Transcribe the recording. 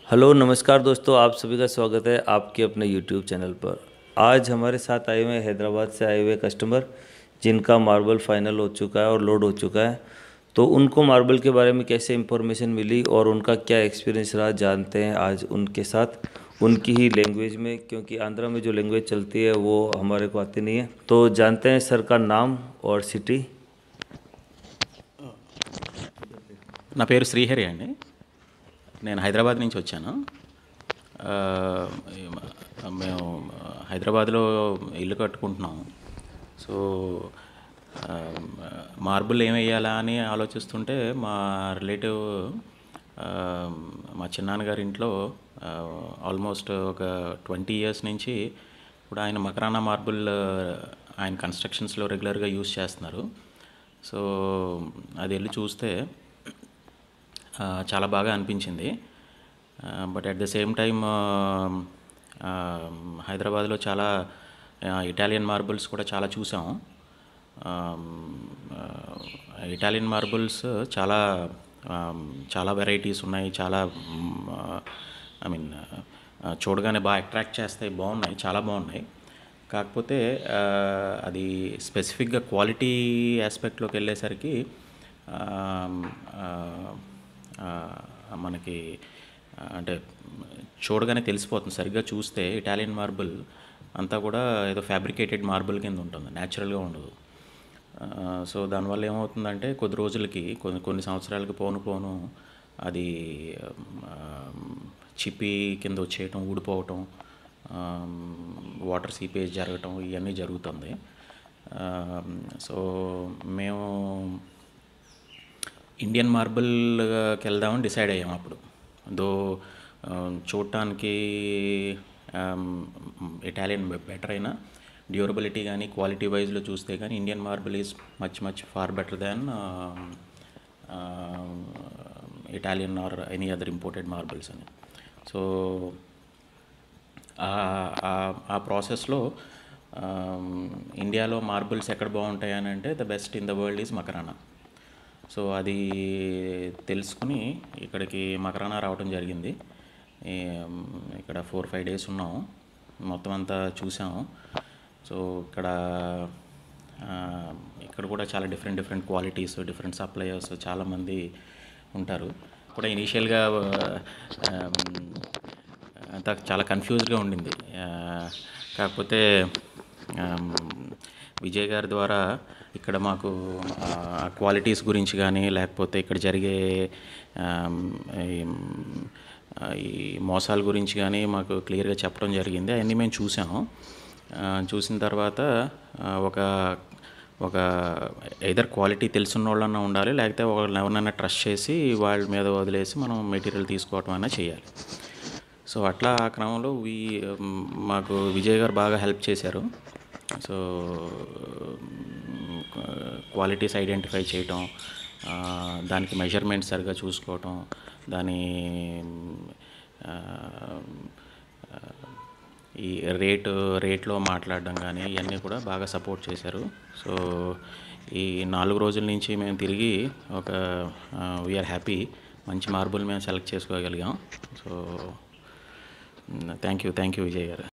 Hello नमस्कार दोस्तों, आप सभी का स्वागत है आपके अपने यूट्यूब चैनल पर। आज हमारे साथ आए हुए हैं हैदराबाद से आए हुए कस्टमर, जिनका मार्बल फाइनल हो चुका है और लोड हो चुका है। तो उनको मार्बल के बारे में कैसे इन्फॉर्मेशन मिली और उनका क्या एक्सपीरियंस रहा, जानते हैं आज उनके साथ, उनकी ही लैंग्वेज में, क्योंकि आंध्रा में जो लैंग्वेज चलती है वो हमारे को आती नहीं है। तो जानते हैं सर का नाम और सिटी। నా పేరు శ్రీహరి అండి. నేను హైదరాబాద్ నుంచి వచ్చాను. మేము హైదరాబాద్లో ఇల్లు కట్టుకుంటున్నాం. సో మార్బుల్ ఏం వేయాలా అని ఆలోచిస్తుంటే మా రిలేటివ్, మా చిన్నాన్నగారి ఇంట్లో ఆల్మోస్ట్ ఒక 20 ఇయర్స్ నుంచి ఇప్పుడు ఆయన మకరానా మార్బుల్ ఆయన కన్స్ట్రక్షన్స్లో రెగ్యులర్గా యూజ్ చేస్తున్నారు. సో అది వెళ్ళి చూస్తే చాలా బాగా అనిపించింది. But at the same time హైదరాబాద్లో చాలా ఇటాలియన్ మార్బుల్స్ కూడా చాలా చూసాము. ఇటాలియన్ మార్బుల్స్ చాలా చాలా వెరైటీస్ ఉన్నాయి. చాలా ఐ మీన్ చూడగానే బాగా అట్రాక్ట్ చేస్తాయి, బాగున్నాయి, చాలా బాగున్నాయి. కాకపోతే అది స్పెసిఫిక్గా క్వాలిటీ ఆస్పెక్ట్లోకి వెళ్ళేసరికి మనకి అంటే చూడగానే తెలిసిపోతుంది. సరిగ్గా చూస్తే ఇటాలియన్ మార్బుల్ అంతా కూడా ఏదో ఫ్యాబ్రికేటెడ్ మార్బుల్ కింద ఉంటుంది, న్యాచురల్గా ఉండదు. సో దానివల్ల ఏమవుతుందంటే కొద్ది రోజులకి కొన్ని సంవత్సరాలకి పోను అది చిప్పి కింద వచ్చేయటం, ఊడిపోవటం, వాటర్ సీపేజ్ జరగటం, ఇవన్నీ జరుగుతుంది. సో మేము ఇండియన్ మార్బుల్కి వెళ్దామని డిసైడ్ అయ్యాము. అప్పుడు దో చూడటానికి ఇటాలియన్ బెటర్ అయినా డ్యూరబిలిటీ కానీ క్వాలిటీ వైజ్లో చూస్తే కానీ Indian marble is much far better than Italian or any other imported marbles అని. సో ఆ ప్రాసెస్లో ఇండియాలో మార్బుల్స్ ఎక్కడ బాగుంటాయి అని అంటే the best in the world is Makrana. So అది తెలుసుకుని ఇక్కడికి మకరానా రావడం జరిగింది. ఇక్కడ 4-5 డేస్ ఉన్నాము, మొత్తం అంతా చూసాము. సో ఇక్కడ కూడా చాలా డిఫరెంట్ క్వాలిటీస్, డిఫరెంట్ సప్లయర్స్ చాలామంది ఉంటారు. కూడా ఇనీషియల్గా అంతా చాలా కన్ఫ్యూజ్గా ఉండింది. కాకపోతే విజయ్ గారి ద్వారా ఇక్కడ మాకు క్వాలిటీస్ గురించి కానీ లేకపోతే ఇక్కడ జరిగే ఈ మోసాల గురించి కానీ మాకు క్లియర్గా చెప్పడం జరిగింది. అవన్నీ మేము చూసాము. చూసిన తర్వాత ఒక ఎదర్ క్వాలిటీ తెలుసున్న వాళ్ళన్నా ఉండాలి, లేకపోతే వాళ్ళని ఎవరినైనా ట్రస్ట్ చేసి వాళ్ళ మీద వదిలేసి మనం మెటీరియల్ తీసుకోవటం అయినా చేయాలి. సో అట్లా ఆ క్రమంలో మాకు విజయ్ గారు బాగా హెల్ప్ చేశారు. సో క్వాలిటీస్ ఐడెంటిఫై చేయటం, దానికి మెజర్మెంట్స్ సరిగా చూసుకోవటం, దాని ఈ రేట్లో మాట్లాడడం కానీ ఇవన్నీ కూడా బాగా సపోర్ట్ చేశారు. సో ఈ 4 రోజుల నుంచి మేము తిరిగి వీఆర్ హ్యాపీ, మంచి మార్బుల్ మేము సెలెక్ట్ చేసుకోగలిగాం. సో థ్యాంక్ యూ విజయ్ గారు.